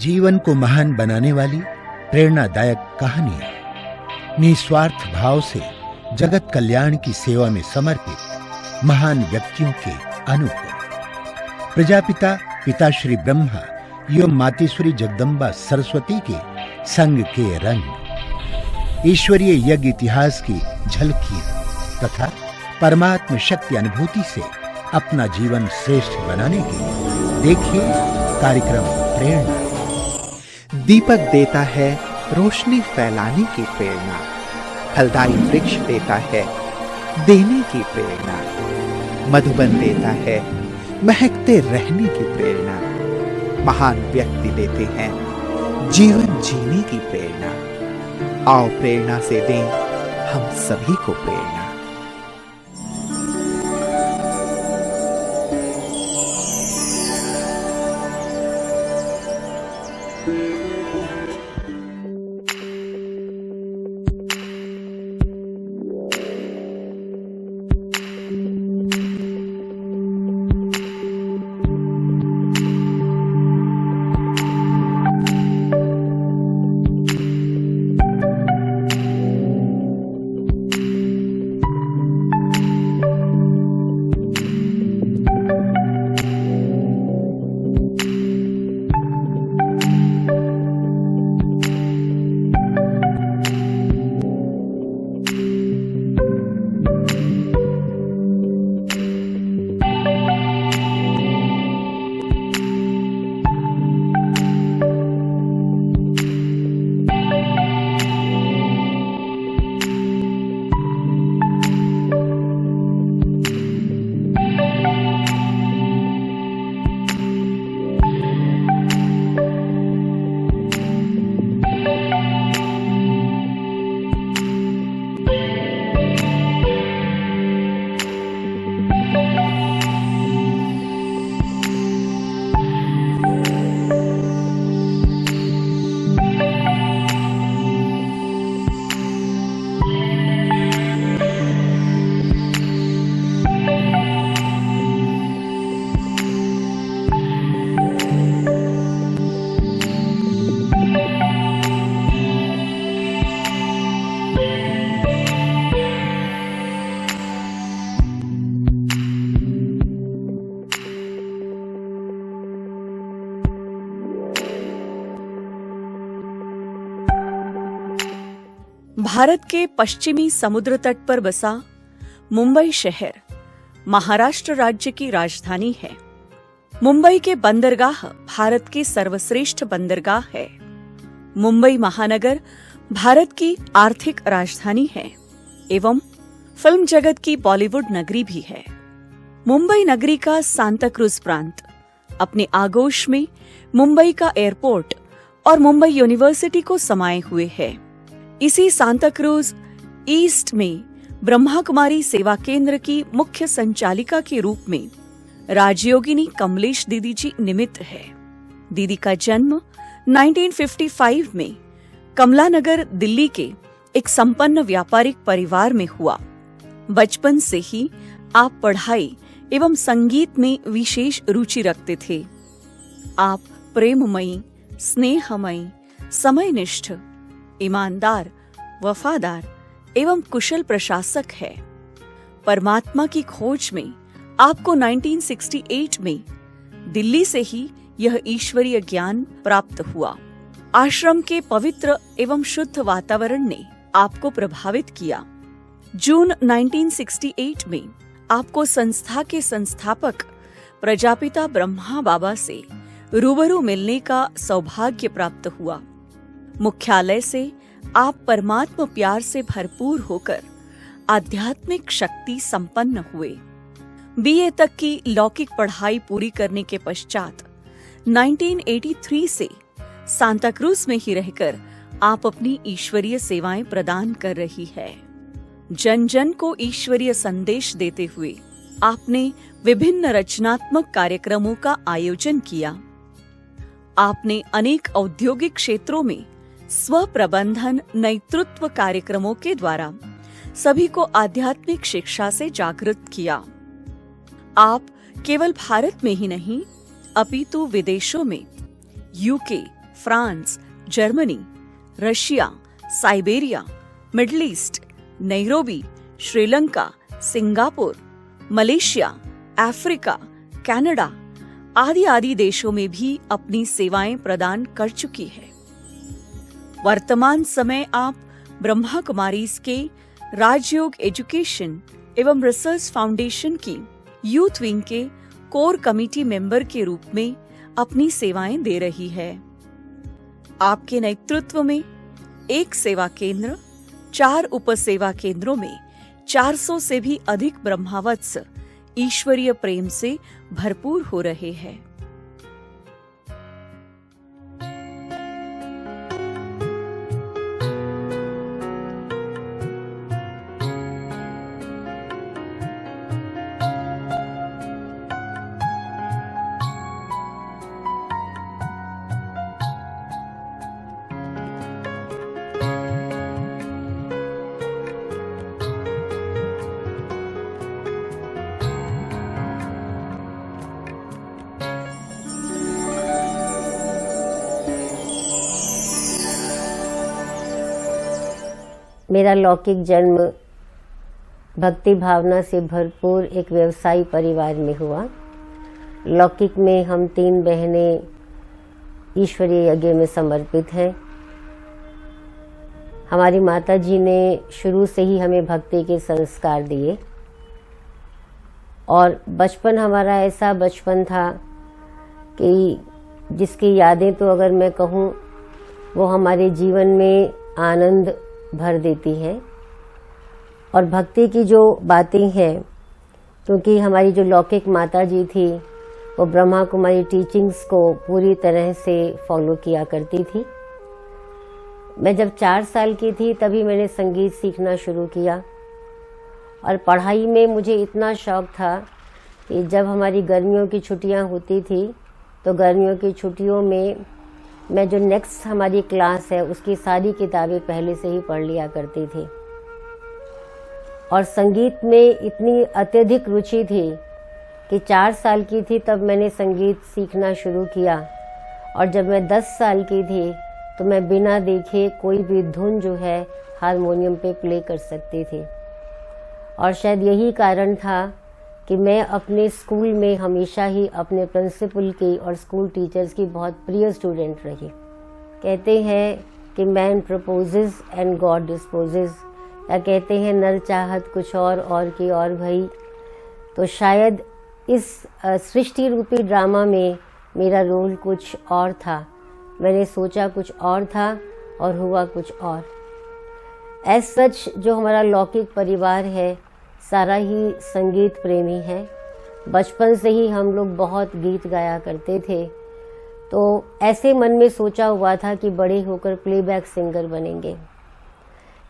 जीवन को महान बनाने वाली प्रेरणादायक कहानियां, निस्वार्थ भाव से जगत कल्याण की सेवा में समर्पित महान व्यक्तियों के अनुभव। प्रजापिता पिताश्री ब्रह्मा एवं मातेश्वरी जगदम्बा सरस्वती के संग के रंग, ईश्वरीय यज्ञ इतिहास की झलकियां तथा परमात्म शक्ति अनुभूति से अपना जीवन श्रेष्ठ बनाने के लिए देखिए कार्यक्रम प्रेरणा। दीपक देता है रोशनी फैलाने की प्रेरणा, फलदायी वृक्ष देता है देने की प्रेरणा, मधुबन देता है महकते रहने की प्रेरणा, महान व्यक्ति देते हैं जीवन जीने की प्रेरणा। आओ प्रेरणा से दें हम सभी को प्रेरणा। भारत के पश्चिमी समुद्र तट पर बसा मुंबई शहर महाराष्ट्र राज्य की राजधानी है। मुंबई के बंदरगाह भारत की सर्वश्रेष्ठ बंदरगाह है। मुंबई महानगर भारत की आर्थिक राजधानी है एवं फिल्म जगत की बॉलीवुड नगरी भी है। मुंबई नगरी का सांता क्रूज प्रांत अपने आगोश में मुंबई का एयरपोर्ट और मुंबई यूनिवर्सिटी को समाये हुए है। इसी सांता क्रूज ईस्ट में ब्रह्मा कुमारी सेवा केंद्र की मुख्य संचालिका के रूप में राजयोगिनी कमलेश दीदी जी निमित्त है। दीदी का जन्म 1955 में कमला नगर दिल्ली के एक संपन्न व्यापारिक परिवार में हुआ। बचपन से ही आप पढ़ाई एवं संगीत में विशेष रुचि रखते थे। आप प्रेममयी, स्नेहमयी, समयनिष्ठ, ईमानदार, वफादार एवं कुशल प्रशासक है। परमात्मा की खोज में आपको 1968 में दिल्ली से ही यह ईश्वरीय ज्ञान प्राप्त हुआ। आश्रम के पवित्र एवं शुद्ध वातावरण ने आपको प्रभावित किया। जून 1968 में आपको संस्था के संस्थापक प्रजापिता ब्रह्मा बाबा से रूबरू मिलने का सौभाग्य प्राप्त हुआ। मुख्यालय से आप परमात्मा प्यार से भरपूर होकर आध्यात्मिक शक्ति संपन्न हुए। बीए तक की लौकिक पढ़ाई पूरी करने के पश्चात 1983 से सांता क्रूज में ही रहकर आप अपनी ईश्वरीय सेवाएं प्रदान कर रही है। जन जन को ईश्वरीय संदेश देते हुए आपने विभिन्न रचनात्मक कार्यक्रमों का आयोजन किया। आपने अनेक औद्योगिक क्षेत्रों में स्व प्रबंधन नेतृत्व कार्यक्रमों के द्वारा सभी को आध्यात्मिक शिक्षा से जागृत किया। आप केवल भारत में ही नहीं अपितु विदेशों में UK, France, Germany, Russia, Siberia, middle east, Nairobi, Sri Lanka, Singapore, Malaysia, Africa, Canada आदि आदि देशों में भी अपनी सेवाएं प्रदान कर चुकी है। वर्तमान समय आप ब्रह्मा कुमारीज के राजयोग एजुकेशन एवं रिसर्च फाउंडेशन की यूथ विंग के कोर कमेटी मेंबर के रूप में अपनी सेवाएं दे रही है। आपके नेतृत्व में एक सेवा केंद्र, 4 उपसेवा केंद्रों में 400 से भी अधिक ब्रह्मावत्स ईश्वरीय प्रेम से भरपूर हो रहे हैं। मेरा लौकिक जन्म भक्ति भावना से भरपूर एक व्यवसायी परिवार में हुआ। लौकिक में हम 3 बहनें ईश्वरीय यज्ञ में समर्पित हैं। हमारी माता जी ने शुरू से ही हमें भक्ति के संस्कार दिए और बचपन हमारा ऐसा बचपन था कि जिसकी यादें तो अगर मैं कहूँ वो हमारे जीवन में आनंद भर देती है। और भक्ति की जो बातें हैं, क्योंकि हमारी जो लौकिक माता जी थी वो ब्रह्मा कुमारी टीचिंग्स को पूरी तरह से फॉलो किया करती थी। मैं जब 4 साल की थी तभी मैंने संगीत सीखना शुरू किया और पढ़ाई में मुझे इतना शौक था कि जब हमारी गर्मियों की छुट्टियां होती थी तो गर्मियों की छुट्टियों में मैं जो नेक्स्ट हमारी क्लास है उसकी सारी किताबें पहले से ही पढ़ लिया करती थी। और संगीत में इतनी अत्यधिक रुचि थी कि 4 साल की थी तब मैंने संगीत सीखना शुरू किया और जब मैं 10 साल की थी तो मैं बिना देखे कोई भी धुन जो है हारमोनियम पे प्ले कर सकती थी। और शायद यही कारण था कि मैं अपने स्कूल में हमेशा ही अपने प्रिंसिपल की और स्कूल टीचर्स की बहुत प्रिय स्टूडेंट रही। कहते हैं कि man proposes and God disposes, या कहते हैं नर चाहत कुछ और की और भई। तो शायद इस सृष्टि रूपी ड्रामा में मेरा रोल कुछ और था। मैंने सोचा कुछ और था और हुआ कुछ और। एज सच जो हमारा लौकिक परिवार है सारा ही संगीत प्रेमी है। बचपन से ही हम लोग बहुत गीत गाया करते थे। तो ऐसे मन में सोचा हुआ था कि बड़े होकर प्लेबैक सिंगर बनेंगे।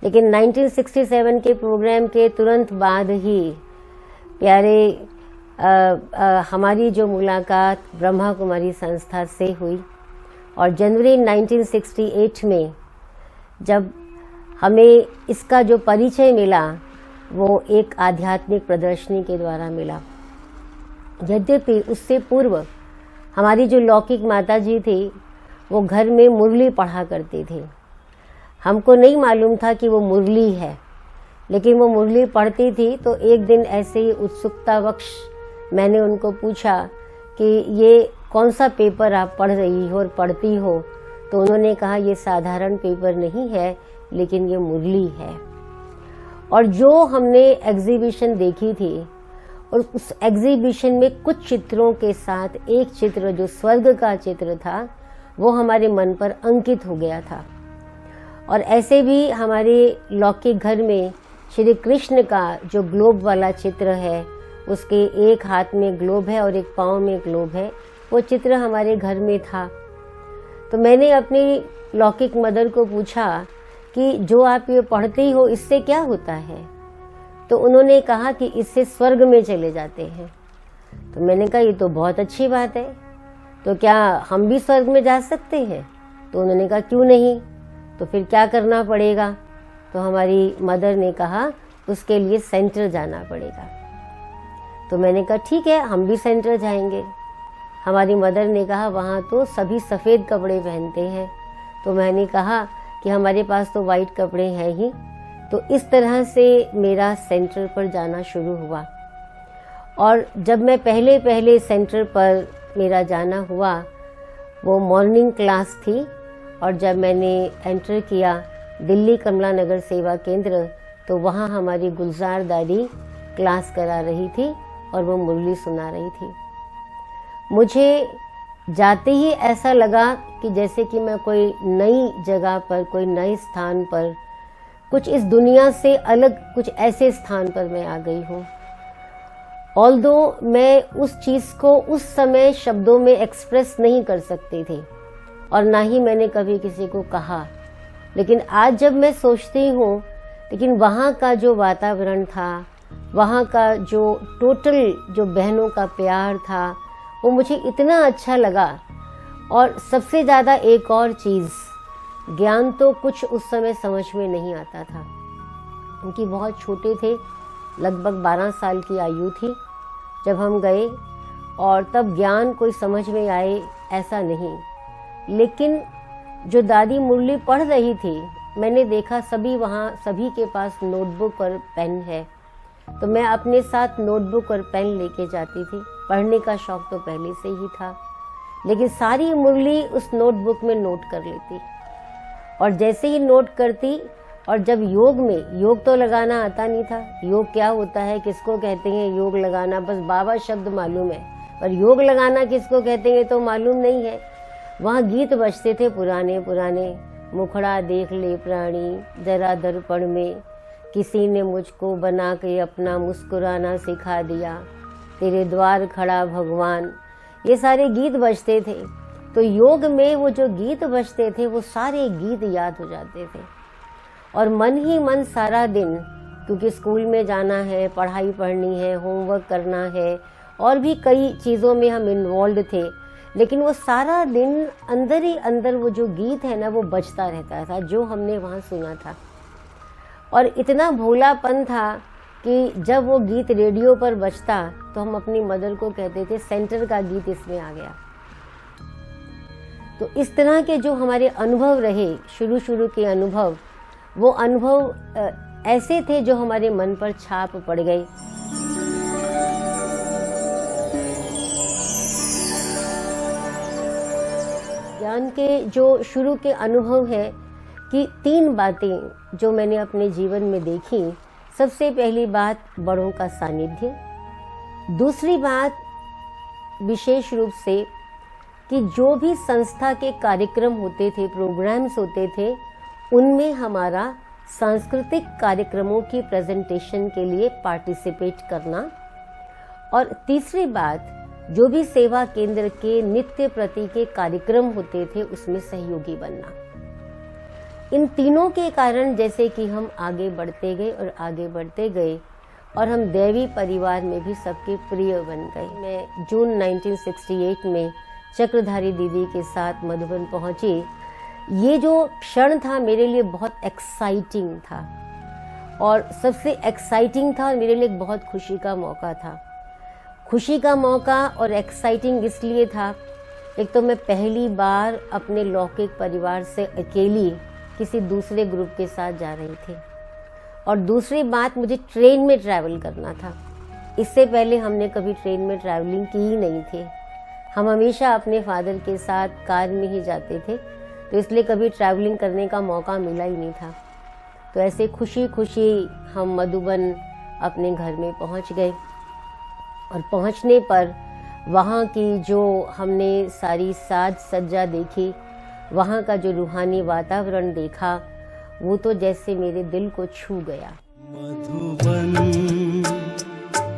लेकिन 1967 के प्रोग्राम के तुरंत बाद ही प्यारे हमारी जो मुलाकात ब्रह्मा कुमारी संस्था से हुई और जनवरी 1968 में जब हमें इसका जो परिचय मिला वो एक आध्यात्मिक प्रदर्शनी के द्वारा मिला। यद्यपि उससे पूर्व हमारी जो लौकिक माता जी थी वो घर में मुरली पढ़ा करती थी। हमको नहीं मालूम था कि वो मुरली है, लेकिन वो मुरली पढ़ती थी। तो एक दिन ऐसे ही उत्सुकतावश मैंने उनको पूछा कि ये कौन सा पेपर आप पढ़ रही हो और पढ़ती हो। तो उन्होंने कहा ये साधारण पेपर नहीं है, लेकिन ये मुरली है। और जो हमने एग्जीबिशन देखी थी और उस एग्जीबिशन में कुछ चित्रों के साथ एक चित्र जो स्वर्ग का चित्र था वो हमारे मन पर अंकित हो गया था। और ऐसे भी हमारे लौकिक घर में श्री कृष्ण का जो ग्लोब वाला चित्र है, उसके एक हाथ में ग्लोब है और एक पाँव में ग्लोब है, वो चित्र हमारे घर में था। तो मैंने अपनी लौकिक मदर को पूछा कि जो आप ये पढ़ती हो इससे क्या होता है। तो उन्होंने कहा कि इससे स्वर्ग में चले जाते हैं। तो मैंने कहा ये तो बहुत अच्छी बात है, तो क्या हम भी स्वर्ग में जा सकते हैं? तो उन्होंने कहा क्यों नहीं, तो फिर क्या करना पड़ेगा? तो हमारी मदर ने कहा उसके लिए सेंटर जाना पड़ेगा। तो मैंने कहा ठीक है, हम भी सेंटर जाएंगे। हमारी मदर ने कहा वहाँ तो सभी सफ़ेद कपड़े पहनते हैं। तो मैंने कहा कि हमारे पास तो वाइट कपड़े हैं ही। तो इस तरह से मेरा सेंटर पर जाना शुरू हुआ। और जब मैं पहले सेंटर पर मेरा जाना हुआ, वो मॉर्निंग क्लास थी। और जब मैंने एंटर किया दिल्ली कमला नगर सेवा केंद्र, तो वहाँ हमारी गुलजार दादी क्लास करा रही थी और वो मुरली सुना रही थी। मुझे जाते ही ऐसा लगा कि जैसे कि मैं कोई नई जगह पर, कोई नए स्थान पर, कुछ इस दुनिया से अलग कुछ ऐसे स्थान पर मैं आ गई हूँ। ऑल्दो मैं उस चीज़ को उस समय शब्दों में एक्सप्रेस नहीं कर सकती थी और ना ही मैंने कभी किसी को कहा। लेकिन आज जब मैं सोचती हूँ, लेकिन वहाँ का जो वातावरण था, वहाँ का जो टोटल जो बहनों का प्यार था, वो मुझे इतना अच्छा लगा। और सबसे ज़्यादा एक और चीज़, ज्ञान तो कुछ उस समय समझ में नहीं आता था, क्योंकि बहुत छोटे थे, लगभग 12 साल की आयु थी जब हम गए, और तब ज्ञान कोई समझ में आए ऐसा नहीं। लेकिन जो दादी मुरली पढ़ रही थी, मैंने देखा सभी के पास नोटबुक और पेन है, तो मैं अपने साथ नोटबुक और पेन लेके जाती थी। पढ़ने का शौक तो पहले से ही था, लेकिन सारी मुरली उस नोटबुक में नोट कर लेती। और जैसे ही नोट करती, और जब योग तो लगाना आता नहीं था। योग क्या होता है, किसको कहते हैं योग लगाना, बस बाबा शब्द मालूम है, पर योग लगाना किसको कहते हैं तो मालूम नहीं है। वहाँ गीत बजते थे पुराने पुराने, मुखड़ा देख ले प्राणी जरा दर्पण में, किसी ने मुझको बना के अपना मुस्कुराना सिखा दिया, तेरे द्वार खड़ा भगवान। ये सारे गीत बजते थे। तो योग में वो जो गीत बजते थे, वो सारे गीत याद हो जाते थे। और मन ही मन सारा दिन, क्योंकि स्कूल में जाना है, पढ़ाई पढ़नी है, होमवर्क करना है, और भी कई चीज़ों में हम इन्वॉल्व थे, लेकिन वो सारा दिन अंदर ही अंदर वो जो गीत है ना, वो बजता रहता था जो हमने वहाँ सुना था। और इतना भोलापन था कि जब वो गीत रेडियो पर बजता तो हम अपनी मदर को कहते थे सेंटर का गीत इसमें आ गया। तो इस तरह के जो हमारे अनुभव रहे, शुरू के अनुभव, वो अनुभव ऐसे थे जो हमारे मन पर छाप पड़ गए। ज्ञान के जो शुरू के अनुभव है कि 3 बातें जो मैंने अपने जीवन में देखी। सबसे पहली बात बड़ों का सानिध्य, दूसरी बात विशेष रूप से कि जो भी संस्था के कार्यक्रम होते थे, प्रोग्राम्स होते थे, उनमें हमारा सांस्कृतिक कार्यक्रमों की प्रेजेंटेशन के लिए पार्टिसिपेट करना। और तीसरी बात, जो भी सेवा केंद्र के नित्य प्रति के कार्यक्रम होते थे उसमें सहयोगी बनना। इन तीनों के कारण जैसे कि हम आगे बढ़ते गए और आगे बढ़ते गए, और हम दैवी परिवार में भी सबके प्रिय बन गए। मैं जून 1968 में चक्रधारी दीदी के साथ मधुबन पहुंची। ये जो क्षण था मेरे लिए बहुत एक्साइटिंग था, और सबसे एक्साइटिंग था और मेरे लिए बहुत खुशी का मौका था। खुशी का मौका और एक्साइटिंग इसलिए था, एक तो मैं पहली बार अपने लौकिक परिवार से अकेली किसी दूसरे ग्रुप के साथ जा रही थी, और दूसरी बात मुझे ट्रेन में ट्रैवल करना था। इससे पहले हमने कभी ट्रेन में ट्रैवलिंग की ही नहीं थी। हम हमेशा अपने फादर के साथ कार में ही जाते थे, तो इसलिए कभी ट्रैवलिंग करने का मौका मिला ही नहीं था। तो ऐसे खुशी खुशी हम मधुबन अपने घर में पहुंच गए, और पहुंचने पर वहाँ की जो हमने सारी साज सज्जा देखी, वहाँ का जो रूहानी वातावरण देखा, वो तो जैसे मेरे दिल को छू गया। मधुबन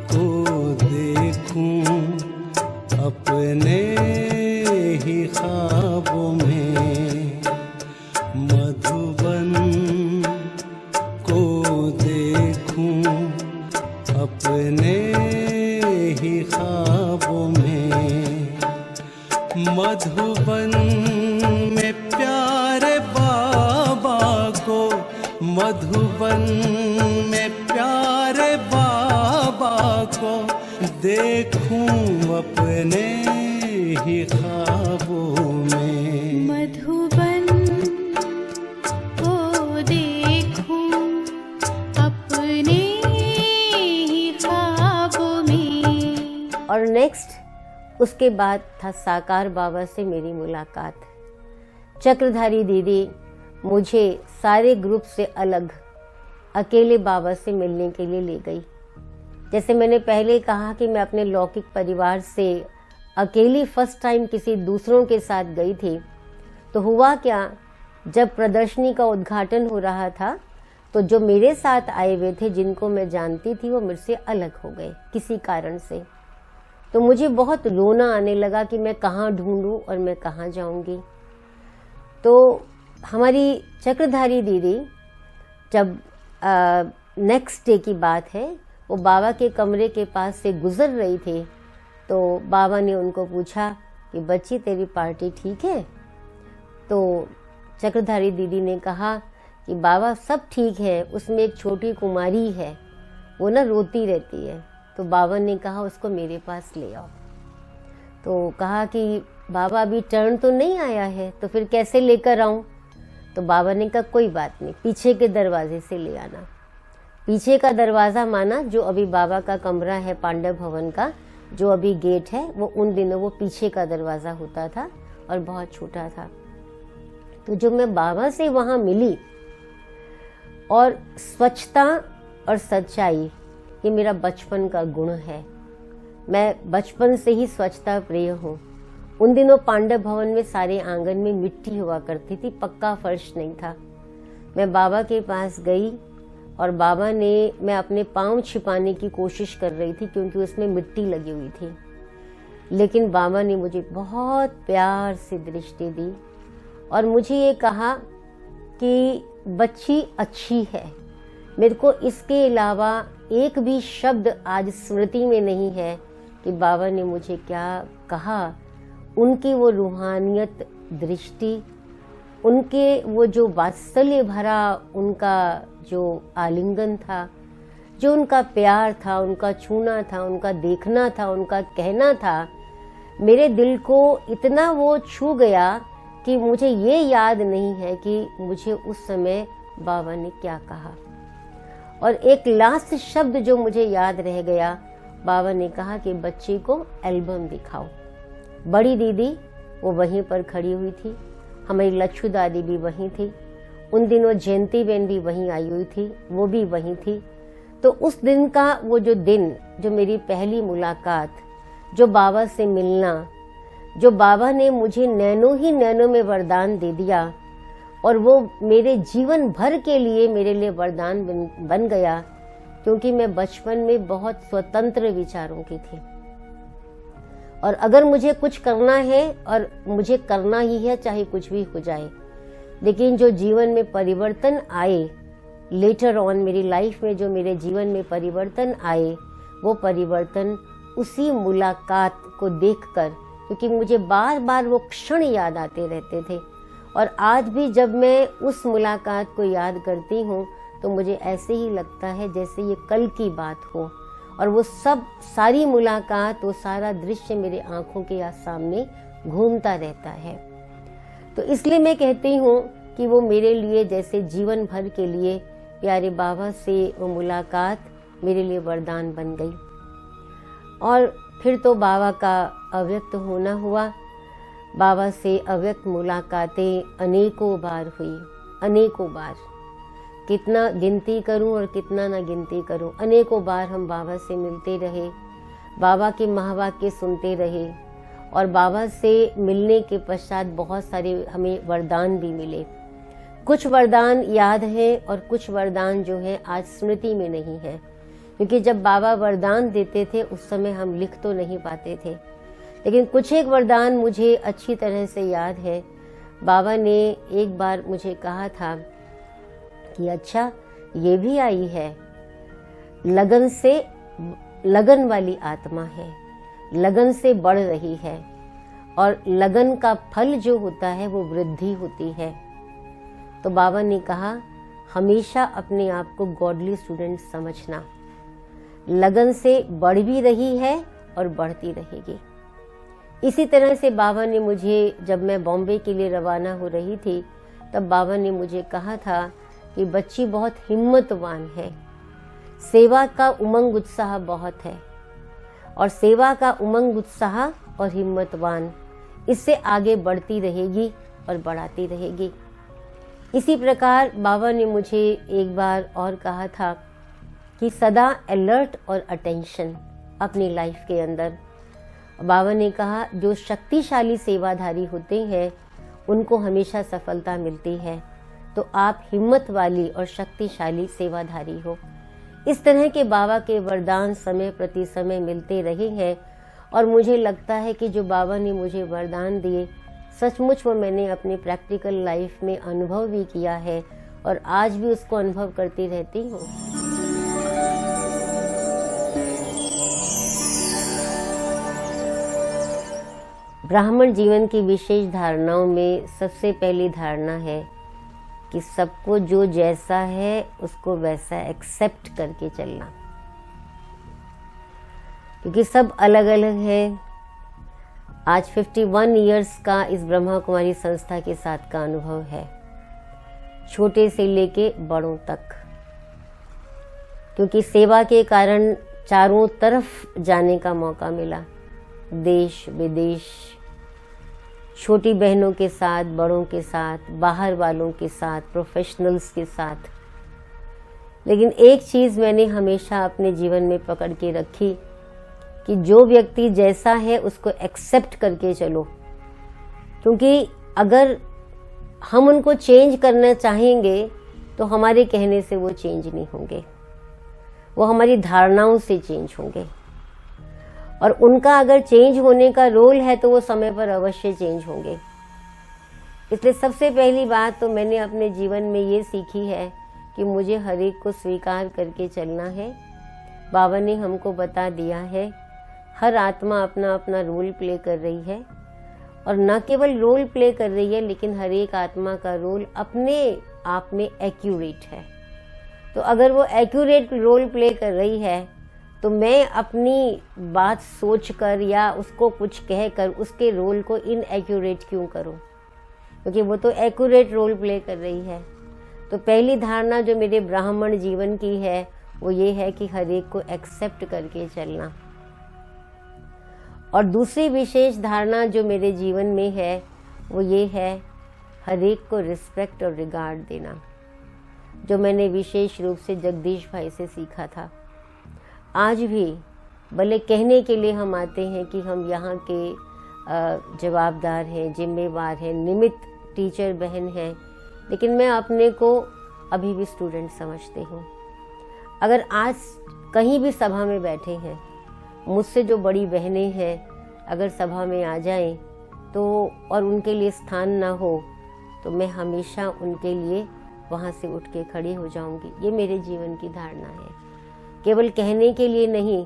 को देखूं अपने ही ख्वाबों में, मधुबन को देखूं अपने ही ख्वाबों में, मधुबन में प्यारे बाबा को, मधुबन में प्यारे बाबा को देखूं अपने ही ख्वाबों में। मधुबन को देखूं अपने ही ख्वाबों में। और नेक्स्ट उसके बाद था साकार बाबा से मेरी मुलाकात। चक्रधारी दीदी मुझे सारे ग्रुप से अलग अकेले बाबा से मिलने के लिए ले गई। जैसे मैंने पहले कहा कि मैं अपने लौकिक परिवार से अकेली फर्स्ट टाइम किसी दूसरों के साथ गई थी, तो हुआ क्या, जब प्रदर्शनी का उद्घाटन हो रहा था तो जो मेरे साथ आए हुए थे जिनको मैं जानती थी वो मेरे से अलग हो गए किसी कारण से। तो मुझे बहुत रोना आने लगा कि मैं कहाँ ढूंढूं और मैं कहाँ जाऊंगी। तो हमारी चक्रधारी दीदी जब नेक्स्ट डे की बात है, वो बाबा के कमरे के पास से गुजर रही थी, तो बाबा ने उनको पूछा कि बच्ची तेरी पार्टी ठीक है? तो चक्रधारी दीदी ने कहा कि बाबा सब ठीक है, उसमें एक छोटी कुमारी है, वो ना रोती रहती है। तो बाबा ने कहा उसको मेरे पास ले आओ। तो कहा कि बाबा अभी टर्न तो नहीं आया है, तो फिर कैसे लेकर आऊं? तो बाबा ने कहा कोई बात नहीं, पीछे के दरवाजे से ले आना। पीछे का दरवाज़ा माना जो अभी बाबा का कमरा है पांडव भवन का, जो अभी गेट है, वो उन दिनों वो पीछे का दरवाज़ा होता था और बहुत छोटा था। तो जो मैं बाबा से वहाँ मिली, और स्वच्छता और सच्चाई ये मेरा बचपन का गुण है। मैं बचपन से ही स्वच्छता प्रिय हूँ। उन दिनों पांडव भवन में सारे आंगन में मिट्टी हुआ करती थी, पक्का फर्श नहीं था। मैं बाबा के पास गई और बाबा ने, मैं अपने पाँव छिपाने की कोशिश कर रही थी क्योंकि उसमें मिट्टी लगी हुई थी, लेकिन बाबा ने मुझे बहुत प्यार से दृष्टि दी और मुझे ये कहा कि बच्ची अच्छी है। मेरे को इसके अलावा एक भी शब्द आज स्मृति में नहीं है कि बाबा ने मुझे क्या कहा। उनकी वो रूहानियत दृष्टि, उनके वो जो वात्सल्य भरा उनका जो आलिंगन था, जो उनका प्यार था, उनका छूना था, उनका देखना था, उनका कहना था, मेरे दिल को इतना वो छू गया कि मुझे ये याद नहीं है कि मुझे उस समय बाबा ने क्या कहा। और एक लास्ट शब्द जो मुझे याद रह गया, बाबा ने कहा कि बच्ची को एल्बम दिखाओ। बड़ी दीदी वो वहीं पर खड़ी हुई थी, हमारी लच्छू दादी भी वहीं थी, उन दिनों जयंती बहन भी वहीं आई हुई थी, वो भी वहीं थी। तो उस दिन का वो जो दिन, जो मेरी पहली मुलाकात, जो बाबा से मिलना, जो बाबा ने मुझे नैनों ही नैनों में वरदान दे दिया और वो मेरे जीवन भर के लिए मेरे लिए वरदान बन गया, क्योंकि मैं बचपन में बहुत स्वतंत्र विचारों की थी और अगर मुझे कुछ करना है और मुझे करना ही है, चाहे कुछ भी हो जाए। लेकिन जो जीवन में परिवर्तन आए लेटर ऑन, मेरी लाइफ में जो मेरे जीवन में परिवर्तन आए, वो परिवर्तन उसी मुलाकात को देखकर, क्योंकि मुझे बार बार वो क्षण याद आते रहते थे और आज भी जब मैं उस मुलाकात को याद करती हूँ तो मुझे ऐसे ही लगता है जैसे ये कल की बात हो और वो सब सारी मुलाकात, वो सारा दृश्य मेरे आंखों के सामने घूमता रहता है। तो इसलिए मैं कहती हूँ कि वो मेरे लिए जैसे जीवन भर के लिए प्यारे बाबा से वो मुलाकात मेरे लिए वरदान बन गई। और फिर तो बाबा का अव्यक्त होना हुआ। बाबा से अव्यक्त मुलाकातें अनेकों बार हुई, अनेकों बार, कितना गिनती करूं और कितना ना गिनती करूं। अनेकों बार हम बाबा से मिलते रहे, बाबा के महावाक्य सुनते रहे और बाबा से मिलने के पश्चात बहुत सारे हमें वरदान भी मिले। कुछ वरदान याद है और कुछ वरदान जो है आज स्मृति में नहीं है, क्योंकि जब बाबा वरदान देते थे उस समय हम लिख तो नहीं पाते थे। लेकिन कुछ एक वरदान मुझे अच्छी तरह से याद है। बाबा ने एक बार मुझे कहा था कि अच्छा ये भी आई है, लगन से, लगन वाली आत्मा है, लगन से बढ़ रही है और लगन का फल जो होता है वो वृद्धि होती है। तो बाबा ने कहा हमेशा अपने आप को गॉडली स्टूडेंट समझना, लगन से बढ़ भी रही है और बढ़ती रहेगी। इसी तरह से बाबा ने मुझे, जब मैं बॉम्बे के लिए रवाना हो रही थी, तब बाबा ने मुझे कहा था कि बच्ची बहुत हिम्मतवान है, सेवा का उमंग उत्साह बहुत है, और सेवा का उमंग उत्साह और हिम्मतवान इससे आगे बढ़ती रहेगी और बढ़ाती रहेगी। इसी प्रकार बाबा ने मुझे एक बार और कहा था कि सदा अलर्ट और अटेंशन अपनी लाइफ के अंदर। बाबा ने कहा जो शक्तिशाली सेवाधारी होते हैं उनको हमेशा सफलता मिलती है, तो आप हिम्मत वाली और शक्तिशाली सेवाधारी हो। इस तरह के बाबा के वरदान समय प्रति समय मिलते रहे हैं, और मुझे लगता है कि जो बाबा ने मुझे वरदान दिए सचमुच वो मैंने अपनी प्रैक्टिकल लाइफ में अनुभव भी किया है, और आज भी उसको अनुभव करती रहती हूँ। ब्राह्मण जीवन की विशेष धारणाओं में सबसे पहली धारणा है कि सबको जो जैसा है उसको वैसा एक्सेप्ट करके चलना, क्योंकि सब अलग अलग है। आज 51 इयर्स का इस ब्रह्मा कुमारी संस्था के साथ का अनुभव है, छोटे से लेके बड़ों तक, क्योंकि सेवा के कारण चारों तरफ जाने का मौका मिला, देश विदेश, छोटी बहनों के साथ, बड़ों के साथ, बाहर वालों के साथ, प्रोफेशनल्स के साथ। लेकिन एक चीज़ मैंने हमेशा अपने जीवन में पकड़ के रखी कि जो व्यक्ति जैसा है उसको एक्सेप्ट करके चलो, क्योंकि अगर हम उनको चेंज करना चाहेंगे तो हमारे कहने से वो चेंज नहीं होंगे, वो हमारी धारणाओं से चेंज होंगे, और उनका अगर चेंज होने का रोल है तो वो समय पर अवश्य चेंज होंगे। इसलिए सबसे पहली बात तो मैंने अपने जीवन में ये सीखी है कि मुझे हर एक को स्वीकार करके चलना है। बाबा ने हमको बता दिया है हर आत्मा अपना अपना रोल प्ले कर रही है, और न केवल रोल प्ले कर रही है लेकिन हर एक आत्मा का रोल अपने आप में एक्यूरेट है। तो अगर वो एक्यूरेट रोल प्ले कर रही है तो मैं अपनी बात सोचकर या उसको कुछ कहकर उसके रोल को इनएक्यूरेट क्यों करूं, क्योंकि वो तो एक्यूरेट रोल प्ले कर रही है। तो पहली धारणा जो मेरे ब्राह्मण जीवन की है वो ये है कि हर एक को एक्सेप्ट करके चलना। और दूसरी विशेष धारणा जो मेरे जीवन में है वो ये है हर एक को रिस्पेक्ट और रिगार्ड देना, जो मैंने विशेष रूप से जगदीश भाई से सीखा था। आज भी भले कहने के लिए हम आते हैं कि हम यहाँ के जवाबदार हैं, जिम्मेवार हैं, निमित्त टीचर बहन हैं, लेकिन मैं अपने को अभी भी स्टूडेंट समझती हूँ। अगर आज कहीं भी सभा में बैठे हैं, मुझसे जो बड़ी बहनें हैं अगर सभा में आ जाएं तो और उनके लिए स्थान ना हो तो मैं हमेशा उनके लिए वहाँ से उठ के खड़ी हो जाऊँगी। ये मेरे जीवन की धारणा है, केवल कहने के लिए नहीं।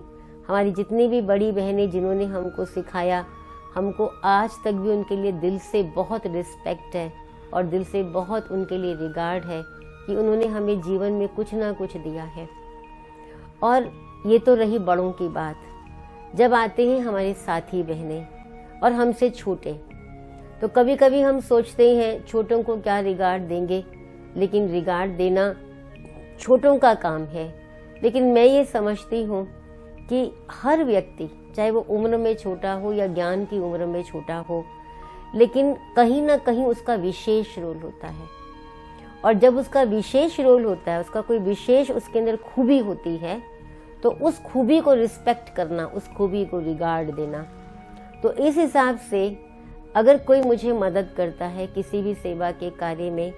हमारी जितनी भी बड़ी बहनें जिन्होंने हमको सिखाया, हमको आज तक भी उनके लिए दिल से बहुत रिस्पेक्ट है और दिल से बहुत उनके लिए रिगार्ड है कि उन्होंने हमें जीवन में कुछ ना कुछ दिया है। और ये तो रही बड़ों की बात। जब आते हैं हमारे साथी बहनें और हमसे छोटे, तो कभी कभी हम सोचते हैं छोटों को क्या रिगार्ड देंगे, लेकिन रिगार्ड देना छोटों का काम है। लेकिन मैं ये समझती हूँ कि हर व्यक्ति, चाहे वो उम्र में छोटा हो या ज्ञान की उम्र में छोटा हो, लेकिन कहीं ना कहीं उसका विशेष रोल होता है। और जब उसका विशेष रोल होता है, उसका कोई विशेष उसके अंदर खूबी होती है, तो उस खूबी को रिस्पेक्ट करना, उस खूबी को रिगार्ड देना। तो इस हिसाब से अगर कोई मुझे मदद करता है किसी भी सेवा के कार्य में,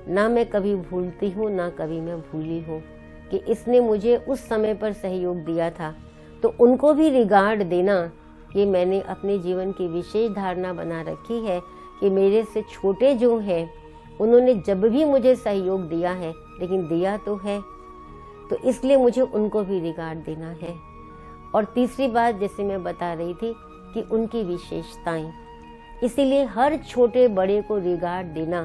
ना मैं कभी भूलती हूँ ना कभी मैं भूली हूँ कि इसने मुझे उस समय पर सहयोग दिया था, तो उनको भी रिगार्ड देना, ये मैंने अपने जीवन की विशेष धारणा बना रखी है कि मेरे से छोटे जो हैं उन्होंने जब भी मुझे सहयोग दिया है, लेकिन दिया तो है, तो इसलिए मुझे उनको भी रिगार्ड देना है। और तीसरी बात जैसे मैं बता रही थी कि उनकी विशेषताएं, इसीलिए हर छोटे बड़े को रिगार्ड देना,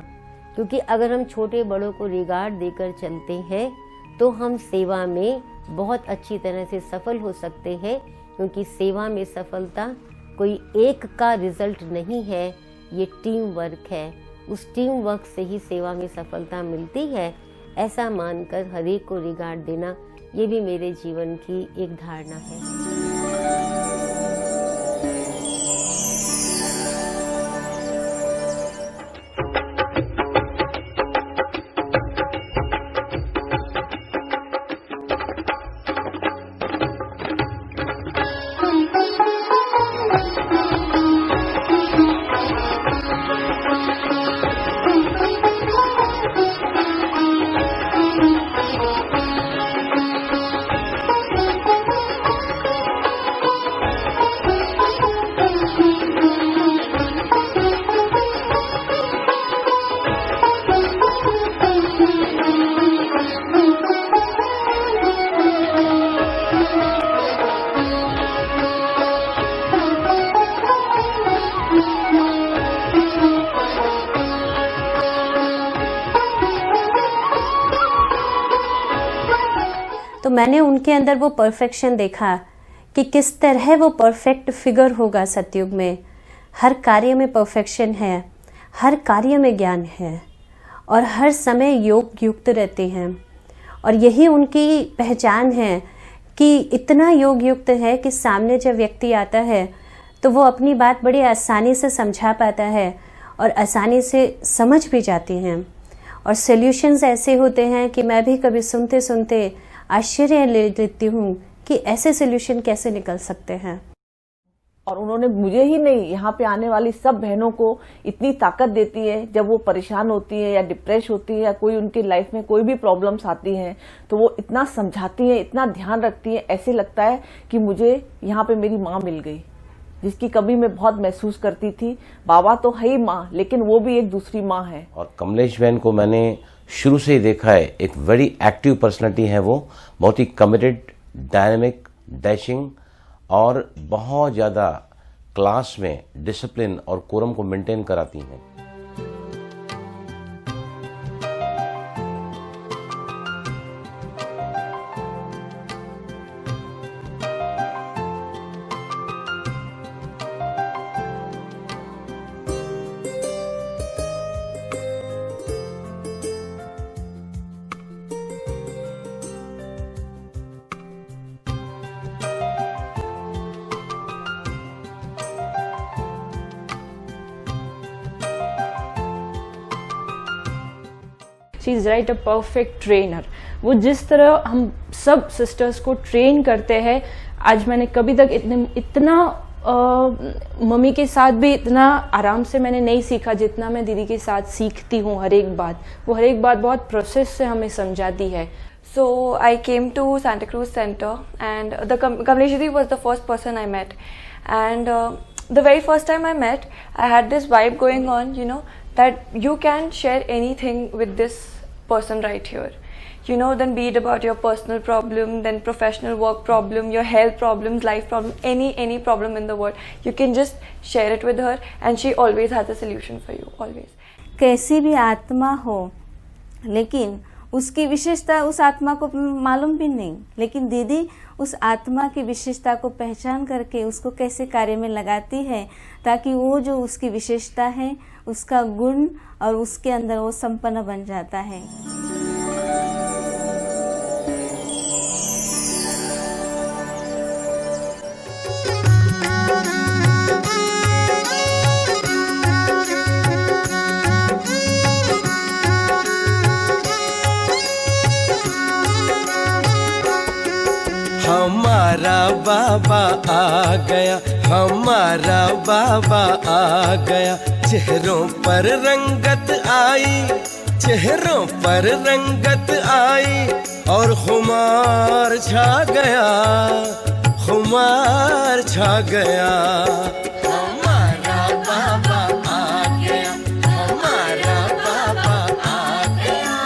क्योंकि अगर हम छोटे बड़ों को रिगार्ड देकर चलते हैं तो हम सेवा में बहुत अच्छी तरह से सफल हो सकते हैं, क्योंकि सेवा में सफलता कोई एक का रिजल्ट नहीं है, ये टीम वर्क है। उस टीम वर्क से ही सेवा में सफलता मिलती है, ऐसा मानकर हर एक को रिगार्ड देना, ये भी मेरे जीवन की एक धारणा है। तो मैंने उनके अंदर वो परफेक्शन देखा कि किस तरह वो परफेक्ट फिगर होगा सतयुग में। हर कार्य में परफेक्शन है, हर कार्य में ज्ञान है और हर समय योग युक्त रहते हैं। और यही उनकी पहचान है कि इतना योग युक्त है कि सामने जब व्यक्ति आता है तो वो अपनी बात बड़ी आसानी से समझा पाता है और आसानी से समझ भी जाते हैं। और सॉल्यूशंस ऐसे होते हैं कि मैं भी कभी सुनते सुनते आश्चर्य ले लेती हूँ कि ऐसे सॉल्यूशन कैसे निकल सकते हैं। और उन्होंने मुझे ही नहीं, यहाँ पे आने वाली सब बहनों को इतनी ताकत देती है। जब वो परेशान होती है या डिप्रेस होती है या कोई उनकी लाइफ में कोई भी प्रॉब्लम्स आती हैं तो वो इतना समझाती है, इतना ध्यान रखती है, ऐसे लगता है कि मुझे यहाँ पे मेरी माँ मिल गई, जिसकी कभी मैं बहुत महसूस करती थी। बाबा तो है ही माँ, लेकिन वो भी एक दूसरी माँ है। और कमलेश बहन को मैंने शुरू से ही देखा है, एक वेरी एक्टिव पर्सनालिटी है वो, बहुत ही कमिटेड, डायनेमिक, डैशिंग और बहुत ज़्यादा क्लास में डिसिप्लिन और कोरम को मेंटेन कराती हैं। She is right a perfect trainer. वो जिस तरह हम सब सिस्टर्स को ट्रेन करते हैं, आज मैंने कभी तक इतना मम्मी के साथ भी इतना आराम से मैंने नहीं सीखा जितना मैं दीदी के साथ सीखती हूँ। हर एक बात, वो हर एक बात बहुत प्रोसेस से हमें समझाती है। So I came to Santa Cruz Center, and the Kamlesh Didi was the first person I met, and the very first time I met, I had this vibe going on, you know, that you can share anything with this person right here, you know, then be it about your personal problem, then professional work problem, your health problems, life problem, any problem in the world, you can just share it with her, and she always has a solution for you, always. कैसी भी आत्मा हो, लेकिन उसकी विशेषता उस आत्मा को मालूम भी नहीं, लेकिन दीदी उस आत्मा की विशेषता को पहचान करके उसको कैसे कार्य में लगाती है, ताकि वो जो उसकी विशेषता है, उसका गुण और उसके अंदर वो संपन्न बन जाता है। हमारा बाबा आ गया, हमारा बाबा आ गया, चेहरों पर रंगत आई, चेहरों पर रंगत आई और खुमार छा गया, खुमार छा गया। हमारा बाबा आ गया, हमारा बाबा आ गया।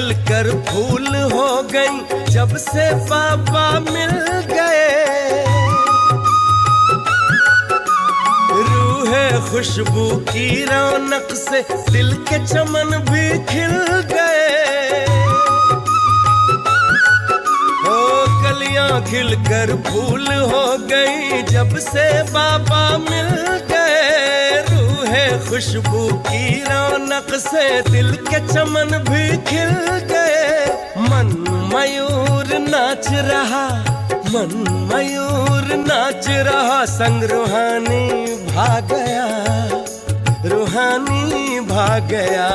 खिलकर फूल हो गई जब से बाबा मिल गए। रूहे खुशबू की रौनक से दिल के चमन भी खिल गए। ओ कलियां खिलकर फूल हो गई जब से बाबा मिल गए। रूहे खुशबू की रौनक से दिल के चमन भी खिल गए। मन मयूर नाच रहा, मन मयूर नाच रहा, संग रूहानी भाग गया, रूहानी भाग गया।